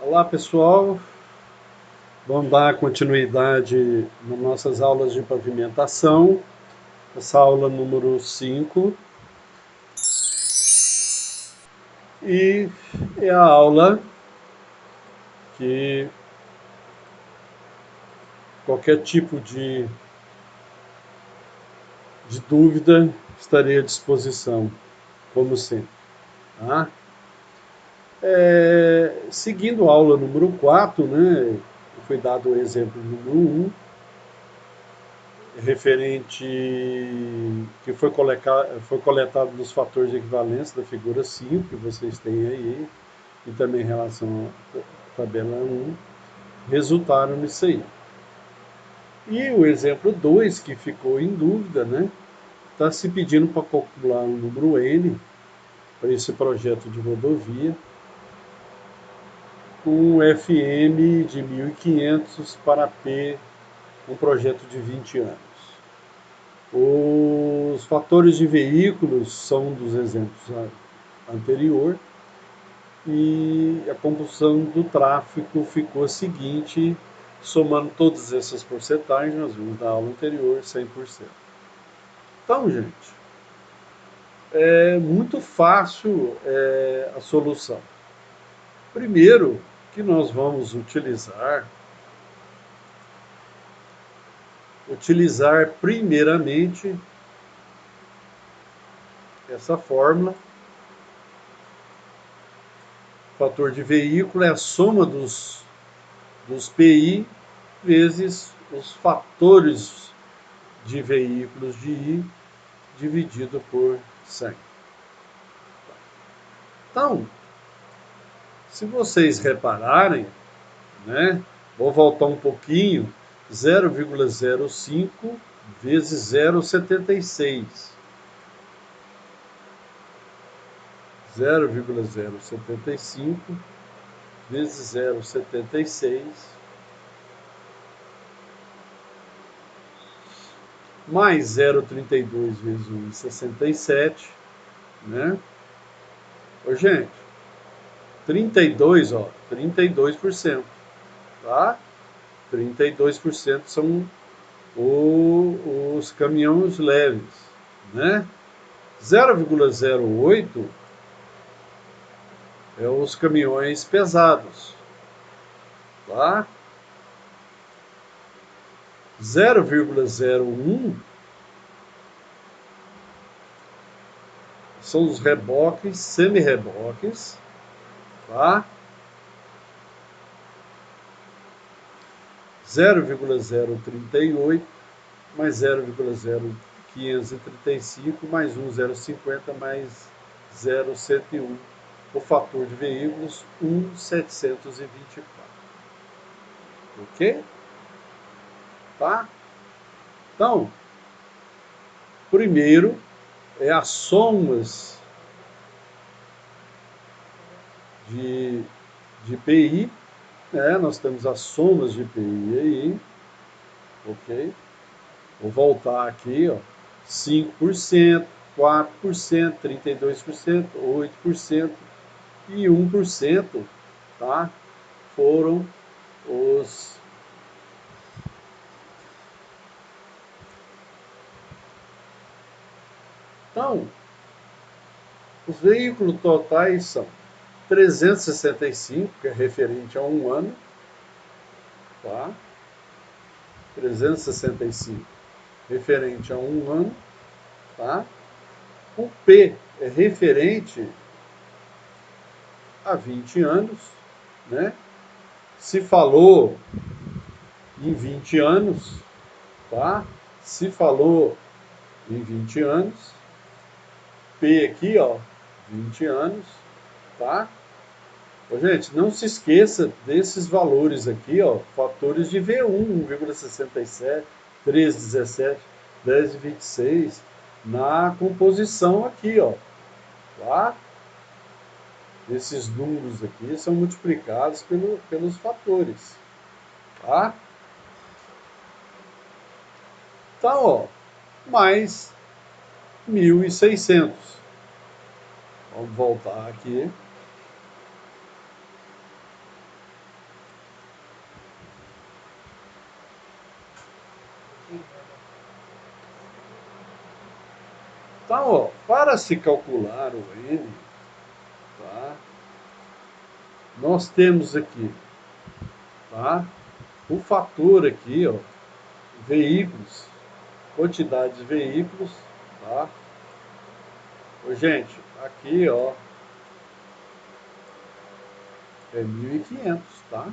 Olá pessoal, vamos dar continuidade nas nossas aulas de pavimentação, essa aula número 5, e é a aula que qualquer tipo de dúvida estarei à disposição, como sempre. Tá? Seguindo a aula número 4, né, foi dado o exemplo número 1, referente que foi coletado nos fatores de equivalência da figura 5, que vocês têm aí, e também em relação à tabela 1, resultaram nisso aí. E o exemplo 2, que ficou em dúvida, né, está se pedindo para calcular um número N para esse projeto de rodovia, com FM de 1.500 para P, um projeto de 20 anos. Os fatores de veículos são dos exemplos anterior, e a composição do tráfego ficou a seguinte, somando todas essas porcentagens, nós vimos na aula anterior, 100%. Então, gente, é muito fácil a solução. Primeiro, que nós vamos utilizar primeiramente essa fórmula. O fator de veículo é a soma dos PI vezes os fatores de veículos de I dividido por 100. Então, se vocês repararem, né, vou voltar um pouquinho, 0,05 vezes 0,76. 0,075 vezes 0,76 mais 0,32 vezes 1,67, né? Ô, gente, 32, ó, 32%, tá? 32% são os caminhões leves, né? 0,08 é os caminhões pesados, tá? 0,01 são os reboques, semi-reboques, tá? 0,038 mais 0,0535 mais 1,050 mais 0,101. O fator de veículos 1,724. Ok? Tá? Então, primeiro é as somas de PI, né? Nós temos as somas de PI aí, ok? Vou voltar aqui, ó, 5%, 4%, 32%, 8% e 1%, tá? Foram os Então, os veículos totais são 365, que é referente a um ano, tá? 365, referente a um ano, tá? O P é referente a 20 anos, né? Se falou em 20 anos, tá? Se falou em 20 anos, P aqui, ó, 20 anos, tá? Gente, não se esqueça desses valores aqui, ó, fatores de V1, 1,67, 3,17, 10,26, na composição aqui, ó, tá? Esses números aqui são multiplicados pelos fatores, tá? Então, ó, mais 1.600. Vamos voltar aqui. Então, ó, para se calcular o N, tá? Nós temos aqui, tá? O fator aqui, ó, veículos, quantidade de veículos, tá? Ô, gente, aqui, ó, é 1.500, tá?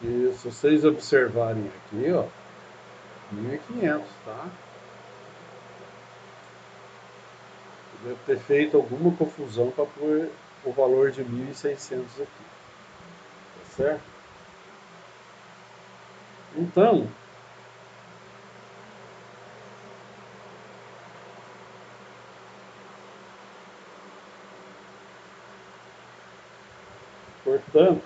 E se vocês observarem aqui, ó, 1.500, tá? Eu devo ter feito alguma confusão para pôr o valor de 1.600 aqui, tá certo? Então, portanto,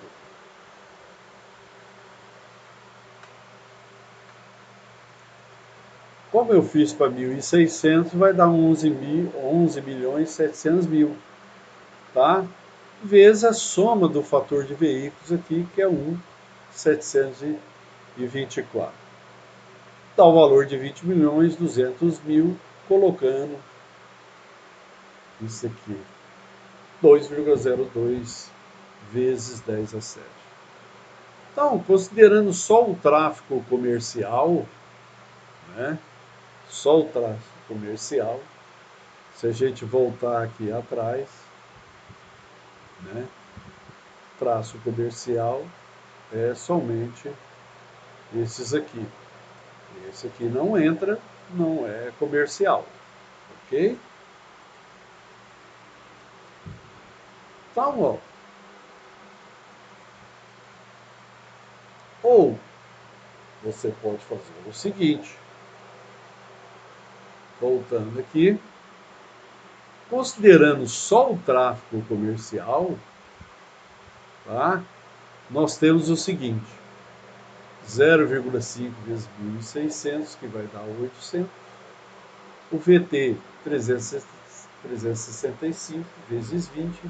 como eu fiz para 1.600, vai dar 11.700.000, tá? Vezes a soma do fator de veículos aqui, que é 1.724. Dá o valor de 20.200.000, colocando isso aqui, 2,02 vezes 10 a 7. Então, considerando só o tráfego comercial, né? Só o tráfego comercial, se a gente voltar aqui atrás, né? Traço comercial é somente esses aqui. Esse aqui não entra, não é comercial, ok? Então, ó, ou você pode fazer o seguinte, voltando aqui, considerando só o tráfego comercial, tá? Nós temos o seguinte, 0,5 vezes 1.600, que vai dar 800, o VT 365 vezes 20,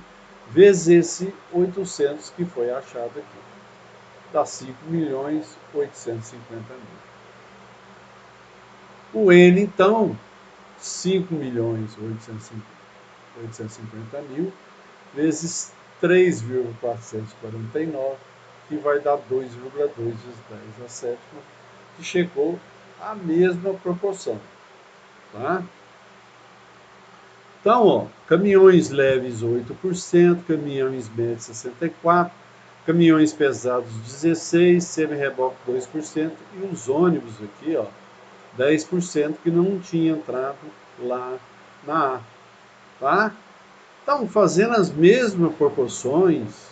vezes esse 800 que foi achado aqui, dá 5.850.000. O N, então, 5.850.000 vezes 3,449, que vai dar 2,2 vezes 10 a sétima, que chegou à mesma proporção. Tá? Então, ó, caminhões leves 8%, caminhões médios 64%, caminhões pesados 16%, semi-reboque 2% e os ônibus aqui, ó, 10% que não tinha entrado lá na A. Tá? Então, fazendo as mesmas proporções,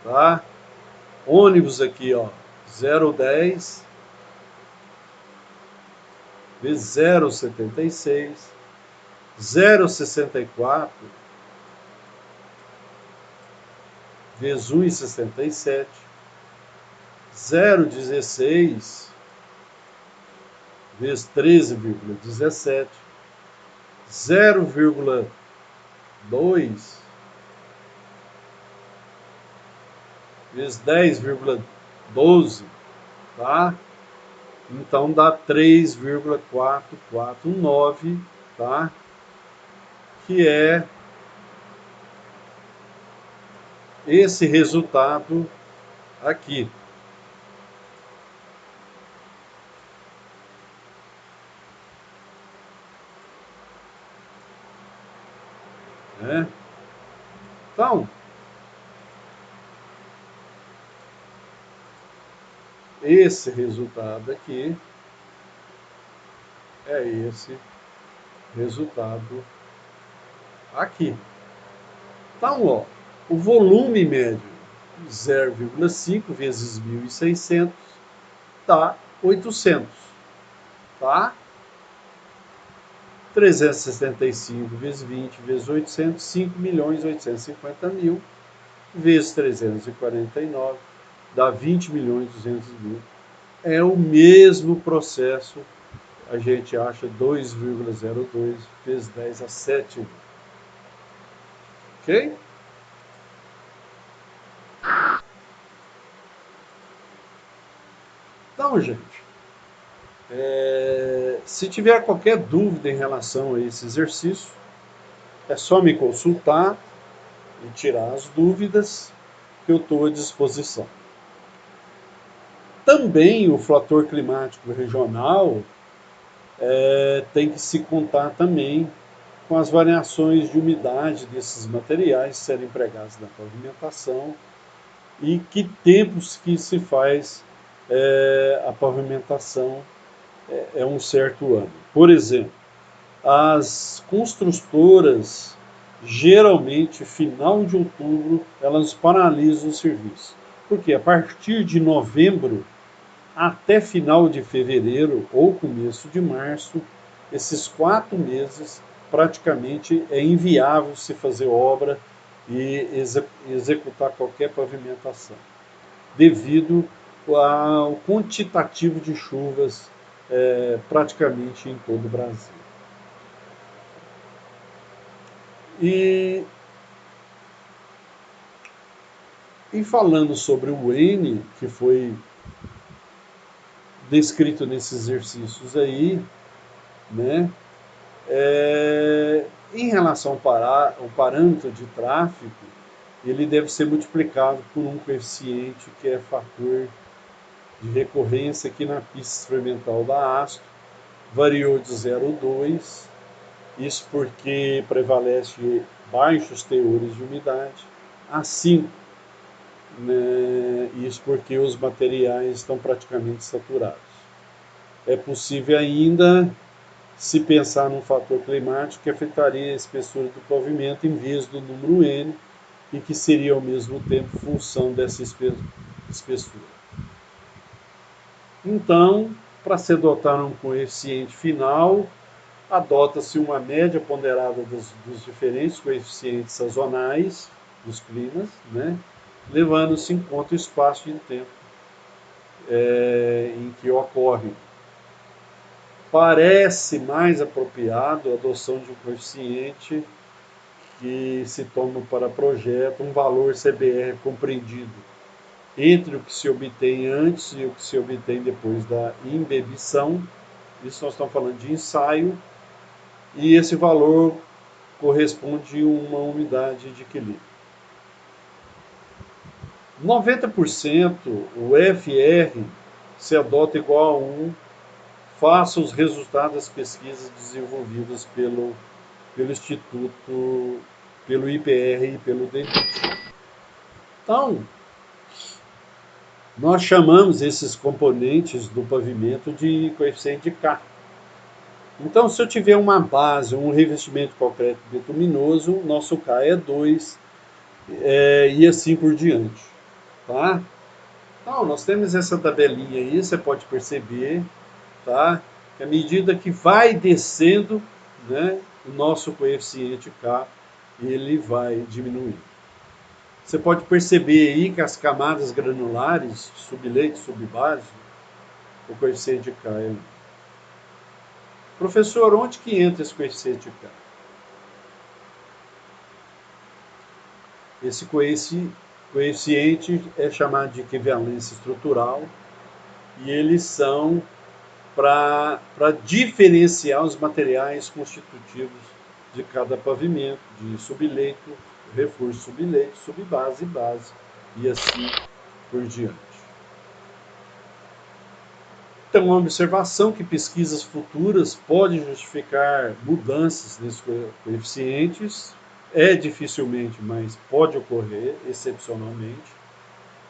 tá? Ônibus aqui, ó, 0,10 vezes 0,76, 0,64 vezes 1,67, 0,16 vezes 13,17, 0,2 vezes 10,12, tá? Então dá 3,449, tá? Que é esse resultado aqui. Né? Então, esse resultado aqui é esse resultado aqui. Então, ó, o volume médio 0,5 vezes 1.600 dá 800, tá? 365 vezes 20 vezes 800, 5.850.000 vezes 349 dá 20.200.000. É o mesmo processo, a gente acha 2,02 vezes 10 a 7. Ok? Então, gente, Se tiver qualquer dúvida em relação a esse exercício, é só me consultar e tirar as dúvidas que eu estou à disposição. Também o fator climático regional tem que se contar também com as variações de umidade desses materiais serem empregados na pavimentação e que tempos que se faz a pavimentação um certo ano. Por exemplo, as construtoras, geralmente, final de outubro, elas paralisam o serviço. Porque a partir de novembro até final de fevereiro ou começo de março, esses 4 meses, praticamente é inviável se fazer obra e executar qualquer pavimentação, devido ao quantitativo de chuvas praticamente em todo o Brasil. E falando sobre o N, que foi descrito nesses exercícios aí, né? Em relação ao parâmetro de tráfego, ele deve ser multiplicado por um coeficiente que é fator de recorrência, que na pista experimental da ASTO variou de 0,2, isso porque prevalece baixos teores de umidade, a 5, né? Isso porque os materiais estão praticamente saturados. É possível ainda se pensar num fator climático que afetaria a espessura do pavimento em vez do número N, e que seria ao mesmo tempo função dessa espessura. Então, para se adotar um coeficiente final, adota-se uma média ponderada dos diferentes coeficientes sazonais dos climas, né, levando-se em conta o espaço e o tempo em que ocorre. Parece mais apropriado a adoção de um coeficiente que se toma para projeto um valor CBR compreendido entre o que se obtém antes e o que se obtém depois da imbebição. Isso nós estamos falando de ensaio, e esse valor corresponde a uma unidade de equilíbrio. 90% o FR se adota igual a 1, faça os resultados das pesquisas desenvolvidas pelo Instituto, pelo IPR e pelo DENIT. Então, nós chamamos esses componentes do pavimento de coeficiente de K. Então, se eu tiver uma base, um revestimento concreto bituminoso, nosso K é 2, e assim por diante. Tá? Então, nós temos essa tabelinha aí, você pode perceber, tá? Que à medida que vai descendo, né, o nosso coeficiente K, ele vai diminuindo. Você pode perceber aí que as camadas granulares, subleito, subbase, o coeficiente de K é 1. Professor, onde que entra esse coeficiente de K? Esse coeficiente é chamado de equivalência estrutural, e eles são para diferenciar os materiais constitutivos de cada pavimento, de subleito, reforço subleito, subbase, base, e assim por diante. Então, uma observação que pesquisas futuras podem justificar mudanças nesses coeficientes, dificilmente, mas pode ocorrer excepcionalmente,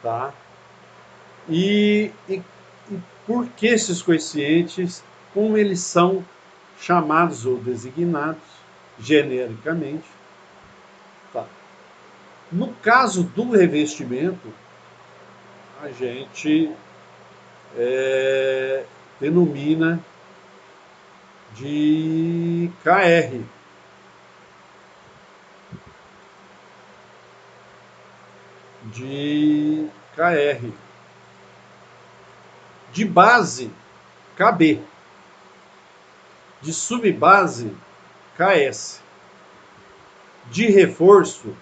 tá? E por que esses coeficientes, como eles são chamados ou designados genericamente, tá? No caso do revestimento, a gente denomina de KR. De KR. De base, KB. De subbase, KS. De reforço,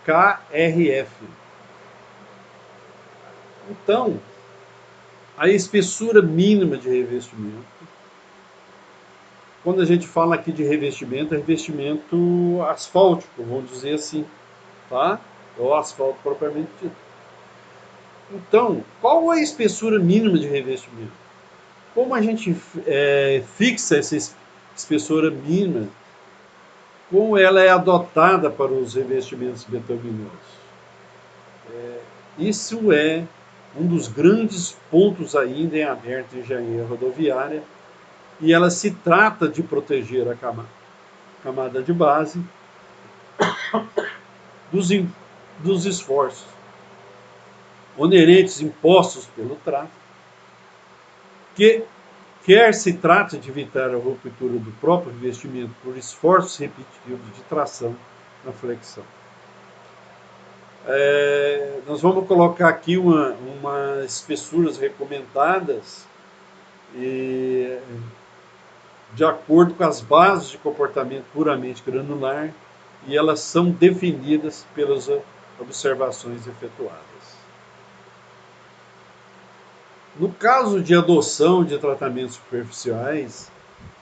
KRF. Então, a espessura mínima de revestimento quando a gente fala aqui de revestimento, é revestimento asfáltico, vamos dizer assim, tá? Ou asfalto propriamente dito. Então, qual é a espessura mínima de revestimento? Como a gente fixa essa espessura mínima? Como ela é adotada para os revestimentos betuminosos? Isso é um dos grandes pontos ainda em aberto em engenharia rodoviária, e ela se trata de proteger a camada de base dos, dos esforços onerentes impostos pelo tráfego, que quer se trate de evitar a ruptura do próprio revestimento por esforços repetitivos de tração na flexão. Nós vamos colocar aqui umas espessuras recomendadas e, de acordo com as bases de comportamento puramente granular, e elas são definidas pelas observações efetuadas. No caso de adoção de tratamentos superficiais,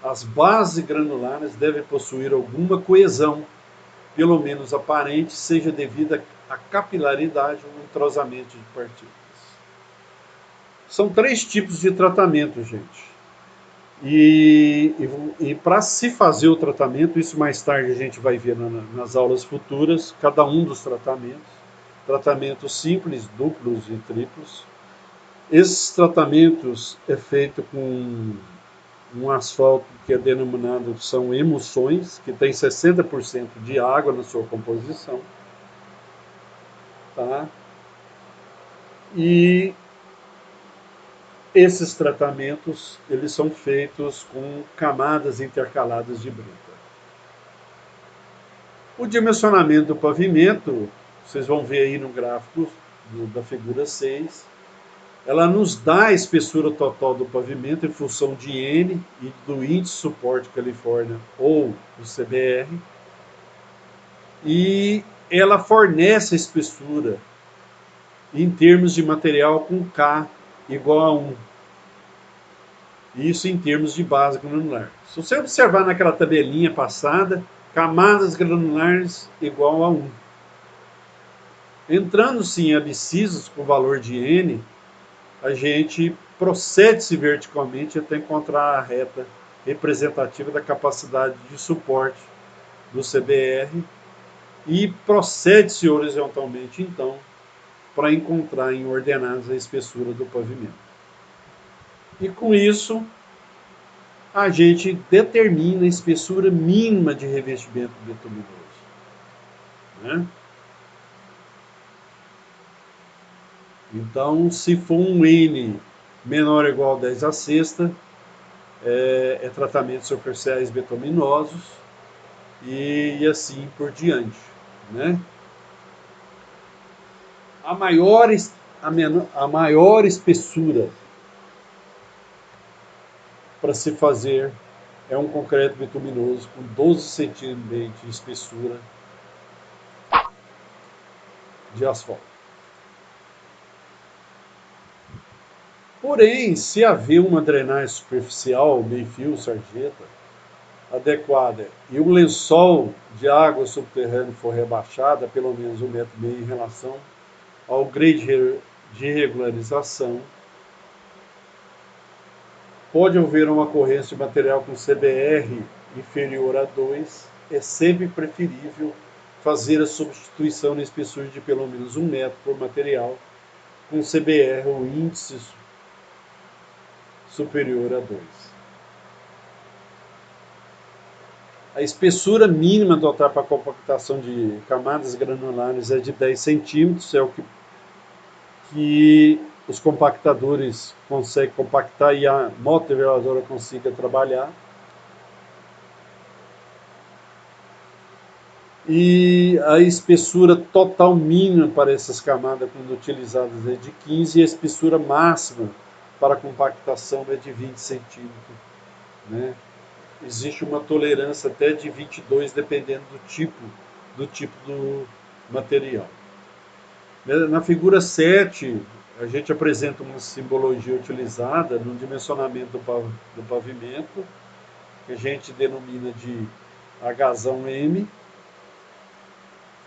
as bases granulares devem possuir alguma coesão, pelo menos aparente, seja devida à capilaridade ou entrosamento de partículas. São 3 tipos de tratamento, gente. E para se fazer o tratamento, isso mais tarde a gente vai ver nas aulas futuras, cada um dos tratamentos. Tratamentos simples, duplos e triplos. Esses tratamentos é feito com um asfalto que é denominado, são emulsões, que tem 60% de água na sua composição. Tá? E esses tratamentos, eles são feitos com camadas intercaladas de brita. O dimensionamento do pavimento, vocês vão ver aí no gráfico da figura 6, ela nos dá a espessura total do pavimento em função de N e do índice de suporte Califórnia ou do CBR, e ela fornece a espessura em termos de material com K igual a 1. Isso em termos de base granular. Se você observar naquela tabelinha passada, camadas granulares igual a 1. Entrando-se em abscissos com valor de N, a gente procede-se verticalmente até encontrar a reta representativa da capacidade de suporte do CBR e procede-se horizontalmente, então, para encontrar em ordenadas a espessura do pavimento. E com isso, a gente determina a espessura mínima de revestimento betuminoso. Né? Então, se for um N menor ou igual a 10 a sexta, é tratamentos superficiais betuminosos e assim por diante. Né? A maior espessura para se fazer é um concreto bituminoso com 12 centímetros de espessura de asfalto. Porém, se haver uma drenagem superficial, meio-fio, sarjeta, adequada, e o lençol de água subterrânea for rebaixado a pelo menos 1,5 metro em relação ao grade de regularização, pode haver uma ocorrência de material com CBR inferior a 2, é sempre preferível fazer a substituição na espessura de pelo menos 1 metro por material com CBR ou índice superior a 2. A espessura mínima adotada para a compactação de camadas granulares é de 10 centímetros, é o que os compactadores conseguem compactar e a moto niveladora consiga trabalhar. E a espessura total mínima para essas camadas quando utilizadas é de 15 e a espessura máxima para compactação é de 20 centímetros. Né? Existe uma tolerância até de 22, dependendo do tipo do material. Na figura 7, a gente apresenta uma simbologia utilizada no dimensionamento do pavimento, que a gente denomina de H-M.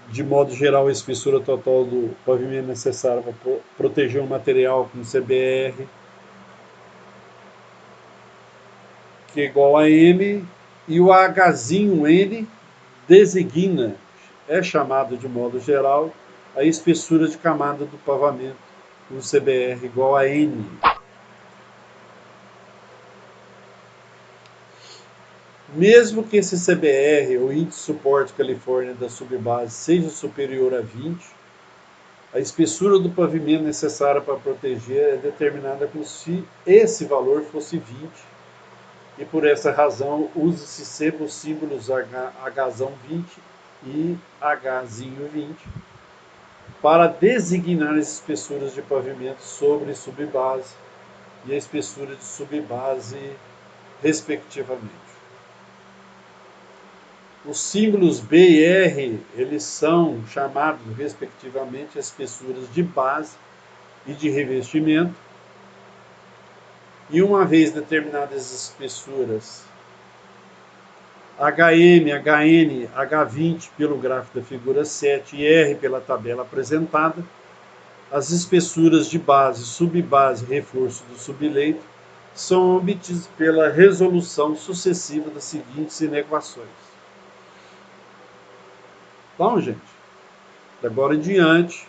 De modo geral, a espessura total do pavimento necessária para proteger o material com CBR, que é igual a M, e o H-N designa, é chamado de modo geral, a espessura de camada do pavimento com CBR igual a N. Mesmo que esse CBR, o índice de suporte Califórnia da subbase, seja superior a 20, a espessura do pavimento necessária para proteger é determinada como se esse valor fosse 20, e por essa razão usa-se sempre os símbolos H20 e H20 para designar as espessuras de pavimento sobre subbase e a espessura de subbase, respectivamente. Os símbolos B e R, eles são chamados, respectivamente, espessuras de base e de revestimento. E uma vez determinadas as espessuras HM, HN, H20 pelo gráfico da figura 7 e R pela tabela apresentada, as espessuras de base, subbase e reforço do subleito são obtidas pela resolução sucessiva das seguintes inequações. Então, gente, de agora em diante,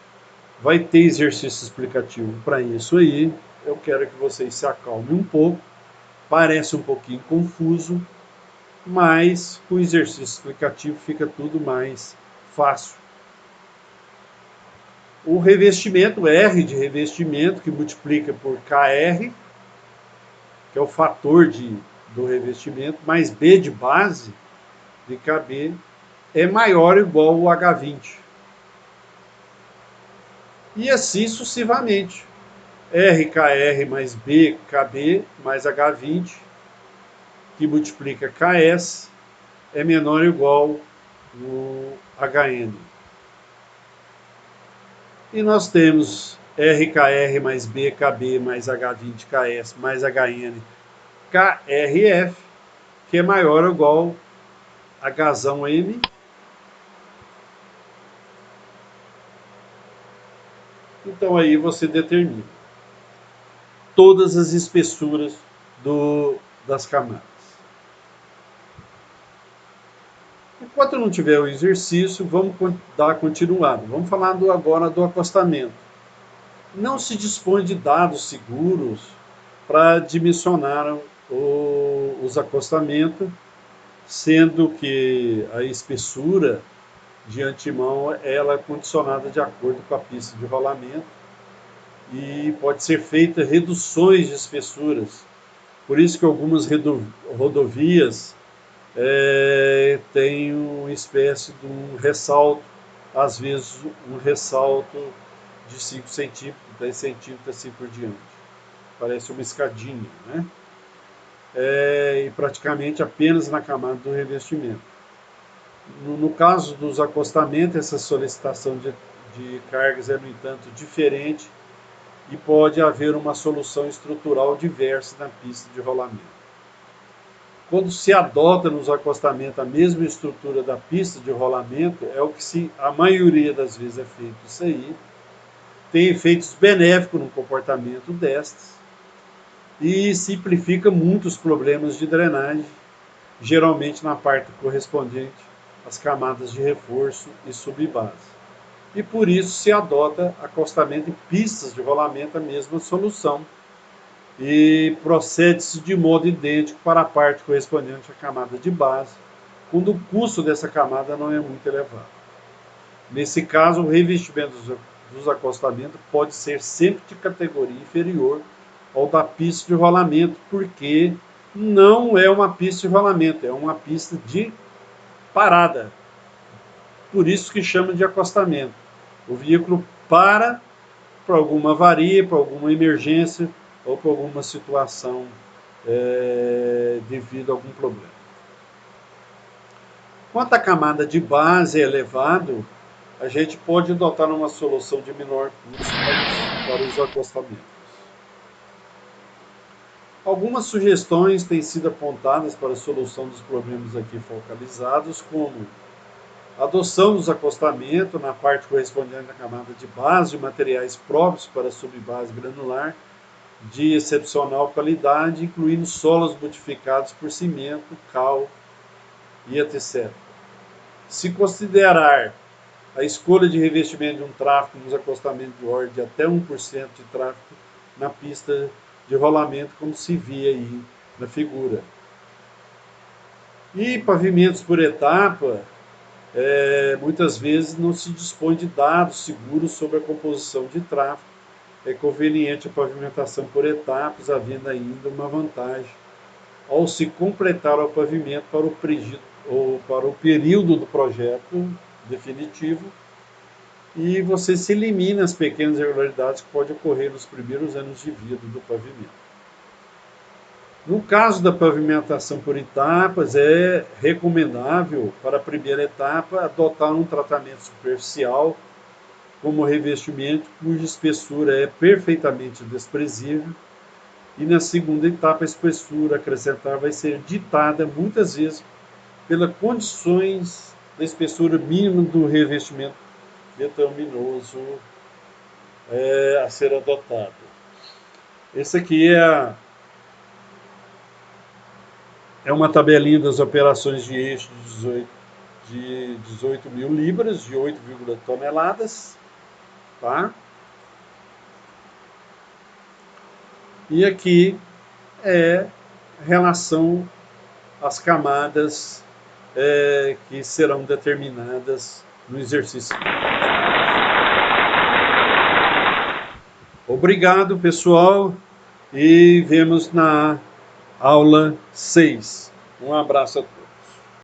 vai ter exercício explicativo para isso aí. Eu quero que vocês se acalmem um pouco. Parece um pouquinho confuso, mas com o exercício explicativo fica tudo mais fácil. O revestimento, R de revestimento, que multiplica por KR, que é o fator do revestimento, mais B de base, de KB, é maior ou igual ao H20. E assim sucessivamente. RKR mais BKB mais H20, que multiplica KS, é menor ou igual ao HN. E nós temos RKR mais BKB mais H20KS mais HN KRF, que é maior ou igual a H-M Então aí você determina todas as espessuras das camadas. Enquanto não tiver o exercício, vamos dar continuado. Vamos falar agora do acostamento. Não se dispõe de dados seguros para dimensionar os acostamentos, sendo que a espessura de antemão ela é condicionada de acordo com a pista de rolamento e pode ser feita reduções de espessuras. Por isso que algumas rodovias têm uma espécie de um ressalto, às vezes um ressalto de 5 centímetros, 10 centímetros, assim por diante. Parece uma escadinha, né? E praticamente apenas na camada do revestimento. No caso dos acostamentos, essa solicitação de cargas é, no entanto, diferente e pode haver uma solução estrutural diversa na pista de rolamento. Quando se adota nos acostamentos a mesma estrutura da pista de rolamento, é o que a maioria das vezes é feito isso aí, tem efeitos benéficos no comportamento destas e simplifica muito os problemas de drenagem, geralmente na parte correspondente às camadas de reforço e subbase. E por isso se adota acostamento em pistas de rolamento, a mesma solução, e procede-se de modo idêntico para a parte correspondente à camada de base, quando o custo dessa camada não é muito elevado. Nesse caso, o revestimento dos acostamentos pode ser sempre de categoria inferior ao da pista de rolamento, porque não é uma pista de rolamento, é uma pista de parada. Por isso que chama de acostamento. O veículo para alguma avaria, para alguma emergência ou para alguma situação devido a algum problema. Quanto a camada de base é elevado, a gente pode adotar uma solução de menor custo para os acostamentos. Algumas sugestões têm sido apontadas para a solução dos problemas aqui focalizados, como a adoção dos acostamentos na parte correspondente à camada de base de materiais próprios para a subbase granular, de excepcional qualidade, incluindo solos modificados por cimento, cal e etc. Se considerar a escolha de revestimento de um tráfego nos acostamentos de ordem de até 1% de tráfego na pista de rolamento, como se vê aí na figura. E pavimentos por etapa, muitas vezes não se dispõe de dados seguros sobre a composição de tráfego. É conveniente a pavimentação por etapas, havendo ainda uma vantagem ao se completar o pavimento para o período do projeto definitivo, e você se elimina as pequenas irregularidades que podem ocorrer nos primeiros anos de vida do pavimento. No caso da pavimentação por etapas, é recomendável, para a primeira etapa, adotar um tratamento superficial, como revestimento, cuja espessura é perfeitamente desprezível, e na segunda etapa, a espessura acrescentada vai ser ditada, muitas vezes, pelas condições da espessura mínima do revestimento betuminoso a ser adotado. Esse aqui é uma tabelinha das operações de eixo de 18 mil libras, de 8, toneladas, tá? E aqui é relação às camadas que serão determinadas no exercício. Obrigado, pessoal, e vemos na aula 6. Um abraço a todos.